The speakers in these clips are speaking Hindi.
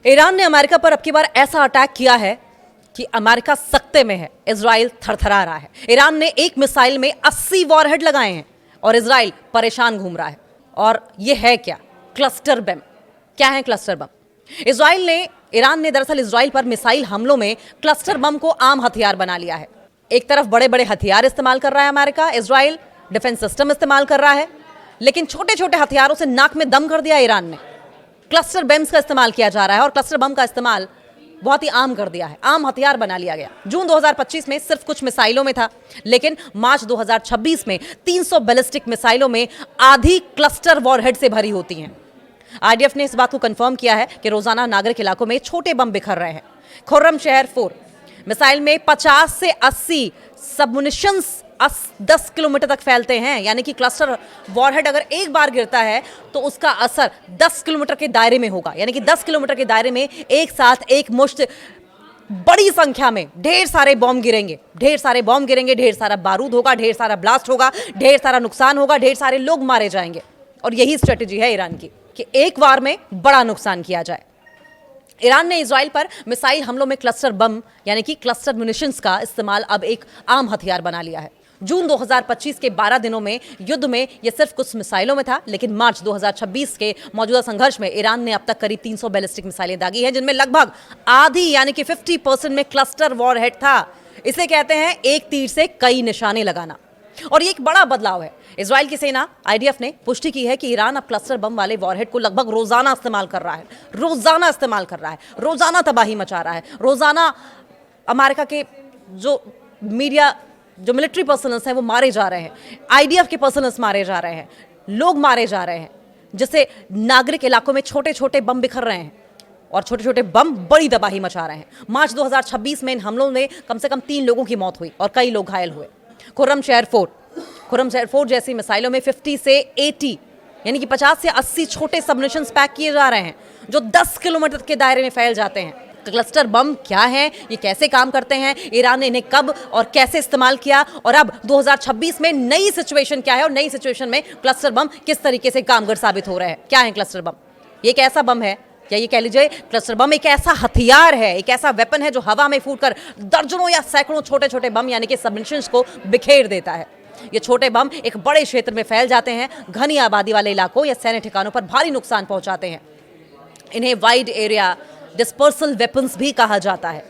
ईरान ने अमेरिका पर अब की बार ऐसा अटैक किया है कि अमेरिका सकते में है, इजराइल थरथरा रहा है। ईरान ने एक मिसाइल में 80 वॉरहेड लगाए हैं और इजराइल परेशान घूम रहा है। और यह है क्या? Cluster bomb. क्या है क्लस्टर बम? ईरान ने दरअसल इजराइल पर मिसाइल हमलों में क्लस्टर बम को आम हथियार बना लिया है। एक तरफ बड़े बड़े हथियार इस्तेमाल कर रहा है अमेरिका, इजराइल डिफेंस सिस्टम इस्तेमाल कर रहा है, लेकिन छोटे छोटे हथियारों से नाक में दम कर दिया ईरान ने। क्लस्टर बम्स का इस्तेमाल किया जा रहा है और क्लस्टर बम का इस्तेमाल बहुत ही आम कर दिया है, आम हथियार बना लिया गया। जून 2025 में सिर्फ कुछ मिसाइलों में था, लेकिन मार्च 2026 में 300 बैलिस्टिक मिसाइलों में आधी क्लस्टर वॉरहेड से भरी होती हैं। आईडीएफ ने इस बात को कंफर्म किया है कि रोजाना नागरिक इलाकों में छोटे बम बिखर रहे हैं। खुर्रमशहर 4 मिसाइल में 50 से 80 सबमुनिशंस 10 किलोमीटर तक फैलते हैं, यानी कि क्लस्टर वॉरहेड अगर एक बार गिरता है तो उसका असर 10 किलोमीटर के दायरे में होगा, यानी कि 10 किलोमीटर के दायरे में एक साथ एक मुश्त बड़ी संख्या में ढेर सारे बॉम्ब गिरेंगे, ढेर सारा बारूद होगा, ढेर सारा ब्लास्ट होगा, ढेर सारा नुकसान होगा, ढेर सारे लोग मारे जाएंगे। और यही स्ट्रेटेजी है ईरान की कि एक बार में बड़ा नुकसान किया जाए। ईरान ने इजराइल पर मिसाइल हमलों में क्लस्टर बम यानी कि क्लस्टर म्यूनिशंस का इस्तेमाल अब एक आम हथियार बना लिया है। जून 2025 के 12 दिनों में युद्ध में यह सिर्फ कुछ मिसाइलों में था, लेकिन मार्च 2026 के मौजूदा संघर्ष में ईरान ने अब तक करीब 300 बैलिस्टिक मिसाइलें दागी हैं, जिनमें लगभग आधी यानी कि 50% में क्लस्टर वॉरहेड था। इसे कहते हैं एक तीर से कई निशाने लगाना। और ये एक बड़ा बदलाव है। इजराइल की सेना आईडीएफ ने पुष्टि की है कि ईरान अब क्लस्टर बम वाले वॉरहेड को लगभग रोजाना इस्तेमाल कर रहा है, रोजाना तबाही मचा रहा है, रोजाना अमेरिका के जो मिलिट्री पर्सनल्स हैं वो मारे जा रहे हैं, आईडीएफ के पर्सनल्स मारे जा रहे हैं, लोग मारे जा रहे हैं, जिससे नागरिक इलाकों में छोटे छोटे बम बिखर रहे हैं और छोटे छोटे बम बड़ी तबाही मचा रहे हैं। मार्च 2026 में इन हमलों में कम से कम 3 लोगों की मौत हुई और कई लोग घायल हुए। खुर्रमशहर 4 जैसी मिसाइलों में 50 से 80 यानी कि 50 से 80 छोटे सबमिशंस पैक किए जा रहे हैं, जो 10 किलोमीटर के दायरे में फैल जाते हैं। क्लस्टर बम क्या है, ये कैसे काम करते हैं, ईरान ने इन्हें कब और कैसे इस्तेमाल किया, और अब 2026 में नई सिचुएशन क्या है और नई सिचुएशन में क्लस्टर बम किस तरीके से कामगर साबित हो रहे हैं। क्या है क्लस्टर बम? ये एक ऐसा बम है, या ये कह लीजिए क्लस्टर बम एक ऐसा हथियार है, एक ऐसा वेपन है जो हवा में फूटकर दर्जनों या सैकड़ों छोटे छोटे बम यानी कि सबमिशंस को बिखेर देता है। ये छोटे बम एक बड़े क्षेत्र में फैल जाते हैं, घनी आबादी वाले इलाकों या सैन्य ठिकानों पर भारी नुकसान पहुंचाते हैं। इन्हें वाइड एरिया डिस्पर्सल वेपन्स भी कहा जाता है,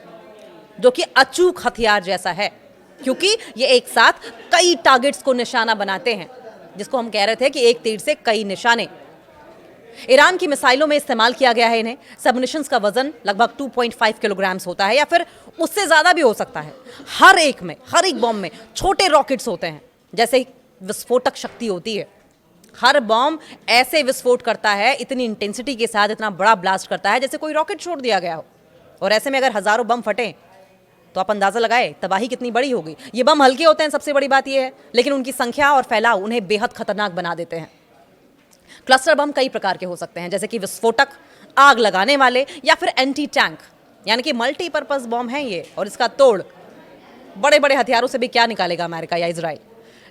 जो कि अचूक हथियार जैसा है, क्योंकि ये एक साथ कई टारगेट्स को निशाना बनाते हैं, जिसको हम कह रहे थे कि एक तीर से कई निशाने। ईरान की मिसाइलों में इस्तेमाल किया गया है इन्हें। सबमिशंस का वजन लगभग 2.5 किलोग्राम्स होता है या फिर उससे ज्यादा भी हो सकता है। हर एक बॉम्ब में छोटे रॉकेट्स होते हैं, जैसे विस्फोटक शक्ति होती है। हर बॉम्ब ऐसे विस्फोट करता है, इतनी इंटेंसिटी के साथ इतना बड़ा ब्लास्ट करता है जैसे कोई रॉकेट छोड़ दिया गया हो। और ऐसे में अगर हजारों बम फटे तो आप अंदाजा लगाए तबाही कितनी बड़ी होगी। ये बम हल्के होते हैं, सबसे बड़ी बात यह है, लेकिन उनकी संख्या और फैलाव उन्हें बेहद खतरनाक बना देते हैं। क्लस्टर बम कई प्रकार के हो सकते हैं, जैसे कि विस्फोटक, आग लगाने वाले, या फिर एंटी टैंक, यानी कि मल्टीपर्पज बम है ये, और इसका तोड़ बड़े बड़े हथियारों से भी क्या निकालेगा अमेरिका या इजराइल।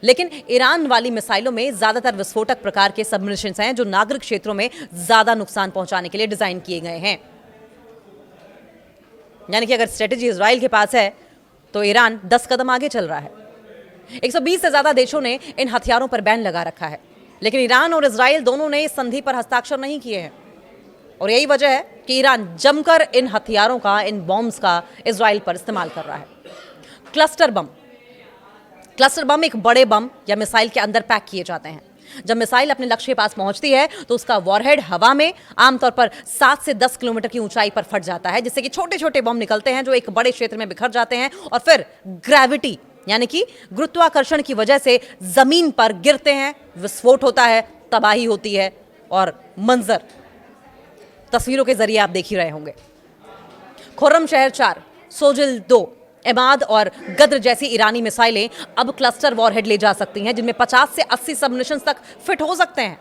लेकिन ईरान वाली मिसाइलों में ज्यादातर विस्फोटक प्रकार के सबमरीन्स हैं, जो नागरिक क्षेत्रों में ज्यादा नुकसान पहुंचाने के लिए डिजाइन किए गए हैं। यानी कि अगर स्ट्रेटेजी इजराइल के पास है तो ईरान 10 कदम आगे चल रहा है। 120 से ज्यादा देशों ने इन हथियारों पर बैन लगा रखा है, लेकिन ईरान और इजराइल दोनों ने इस संधि पर हस्ताक्षर नहीं किए हैं। और यही वजह है कि ईरान जमकर इन हथियारों का, इन बॉम्ब्स का इजराइल पर इस्तेमाल कर रहा है। क्लस्टर बम एक बड़े बम या मिसाइल के अंदर पैक किए जाते हैं। जब मिसाइल अपने लक्ष्य के पास पहुंचती है तो उसका वॉरहेड हवा में आमतौर पर 7 से 10 किलोमीटर की ऊंचाई पर फट जाता है, जिससे कि छोटे छोटे बम निकलते हैं जो एक बड़े क्षेत्र में बिखर जाते हैं और फिर ग्रेविटी यानी कि गुरुत्वाकर्षण की वजह से जमीन पर गिरते हैं, विस्फोट होता है, तबाही होती है, और मंजर तस्वीरों के जरिए आप देख ही रहे होंगे। खुर्रमशहर 4, सोजिल 2, एमाद और गद्र जैसी ईरानी मिसाइलें अब क्लस्टर वॉरहेड ले जा सकती हैं, जिनमें 50 से 80 सबमिशंस तक फिट हो सकते हैं।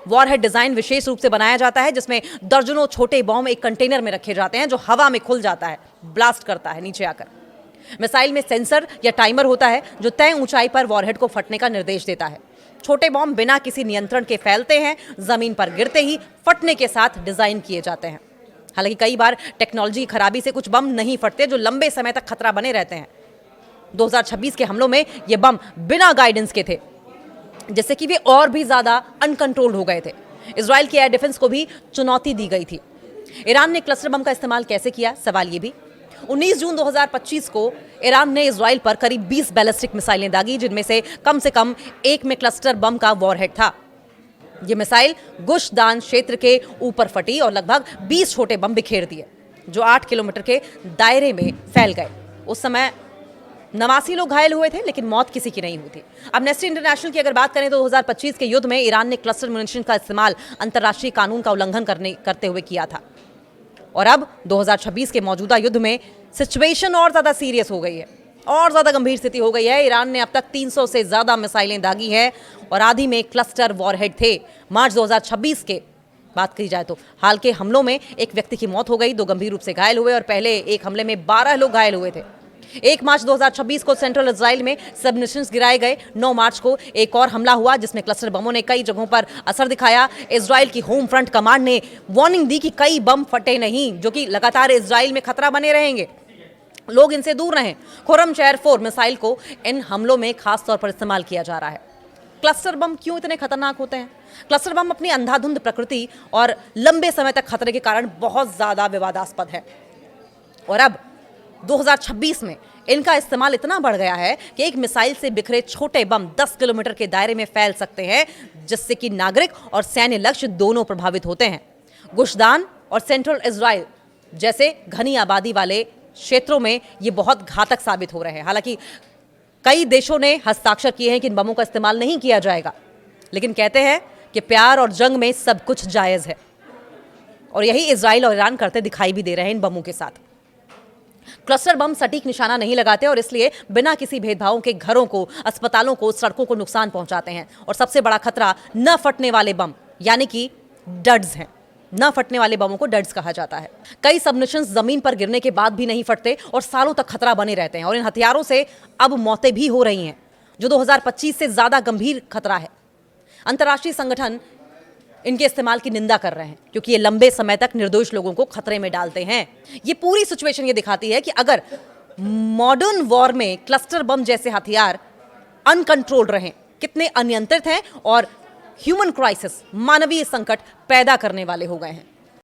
वॉरहेड डिजाइन विशेष रूप से बनाया जाता है, जिसमें दर्जनों छोटे बॉम्ब एक कंटेनर में रखे जाते हैं, जो हवा में खुल जाता है, ब्लास्ट करता है नीचे आकर। मिसाइल में सेंसर या टाइमर होता है, जो तय ऊंचाई पर वॉरहेड को फटने का निर्देश देता है। छोटे बॉम्ब बिना किसी नियंत्रण के फैलते हैं, जमीन पर गिरते ही फटने के साथ डिजाइन किए जाते हैं। हालांकि कई बार टेक्नोलॉजी की खराबी से कुछ बम नहीं फटते जो लंबे समय तक खतरा बने रहते हैं। 2026 के हमलों में ये बम बिना गाइडेंस के थे, जिससे कि वे और भी ज्यादा अनकंट्रोल्ड हो गए थे। इजराइल की एयर डिफेंस को भी चुनौती दी गई थी। ईरान ने क्लस्टर बम का इस्तेमाल कैसे किया, सवाल ये भी। 19 जून 2025 को ईरान ने इजराइल पर करीब 20 बैलिस्टिक मिसाइलें दागी, जिनमें से कम एक में क्लस्टर बम का वॉरहेड था। ये मिसाइल गुशदान क्षेत्र के ऊपर फटी और लगभग 20 छोटे बम बिखेर दिए, जो 8 किलोमीटर के दायरे में फैल गए। उस समय 89 लोग घायल हुए थे, लेकिन मौत किसी की नहीं हुई थी। एमनेस्टी इंटरनेशनल की अगर बात करें तो 2025 के युद्ध में ईरान ने क्लस्टर म्यूनिशन का इस्तेमाल अंतर्राष्ट्रीय कानून का उल्लंघन करते हुए किया था। और अब 2026 के मौजूदा युद्ध में सिचुएशन और ज्यादा सीरियस हो गई है, और ज्यादा गंभीर स्थिति हो गई है। ईरान ने अब तक 300 से ज्यादा मिसाइलें दागी हैं और आधी में क्लस्टर वॉरहेड थे। मार्च 2026 के बात की जाए तो हाल के हमलों में एक व्यक्ति की मौत हो गई, 2 गंभीर रूप से घायल हुए और पहले एक हमले में 12 लोग घायल हुए थे। 1 मार्च 2026 को सेंट्रल इजराइल में सबमरीन्स गिराए गए। 9 मार्च को एक और हमला हुआ, जिसमें क्लस्टर बमों ने कई जगहों पर असर दिखाया। इजराइल की होम फ्रंट कमांड ने वार्निंग दी कि कई बम फटे नहीं, जो कि लगातार इजराइल में खतरा बने रहेंगे, लोग इनसे दूर रहें। खुर्रम शहर 4 मिसाइल को इन हमलों में खास तौर पर इस्तेमाल किया जा रहा है। क्लस्टर बम क्यों इतने खतरनाक होते हैं? क्लस्टर बम अपनी अंधाधुंध प्रकृति और लंबे समय तक खतरे के कारण बहुत ज्यादा विवादास्पद है। और अब 2026 में इनका इस्तेमाल इतना बढ़ गया है कि एक मिसाइल से बिखरे छोटे बम 10 किलोमीटर के दायरे में फैल सकते हैं, जिससे कि नागरिक और सैन्य लक्ष्य दोनों प्रभावित होते हैं। गुशदान और सेंट्रल इजराइल जैसे घनी आबादी वाले क्षेत्रों में ये बहुत घातक साबित हो रहे हैं। हालांकि कई देशों ने हस्ताक्षर किए हैं कि इन बमों का इस्तेमाल नहीं किया जाएगा, लेकिन कहते हैं कि प्यार और जंग में सब कुछ जायज है, और यही इजराइल और ईरान करते दिखाई भी दे रहे हैं इन बमों के साथ। क्लस्टर बम सटीक निशाना नहीं लगाते और इसलिए बिना किसी भेदभाव के घरों को, अस्पतालों को, सड़कों को नुकसान पहुंचाते हैं। और सबसे बड़ा खतरा न फटने वाले बम यानी कि डड्स हैं। न फटने वाले बमों को डड्स कहा जाता है। कई सबमरीन्स जमीन पर गिरने के बाद भी नहीं फटते और सालों तक खतरा बने रहते हैं, और इन हथियारों से अब मौतें भी हो रही हैं, जो 2025 से ज्यादा गंभीर खतरा है। अंतर्राष्ट्रीय संगठन इनके इस्तेमाल की निंदा कर रहे हैं, क्योंकि ये लंबे समय तक निर्दोष लोगों को खतरे में डालते हैं। ये पूरी सिचुएशन ये दिखाती है कि अगर मॉडर्न वॉर में क्लस्टर बम जैसे हथियार अनकंट्रोल्ड रहें, कितने अनियंत्रित हैं और ह्यूमन क्राइसिस, मानवीय संकट पैदा करने वाले हो गए हैं।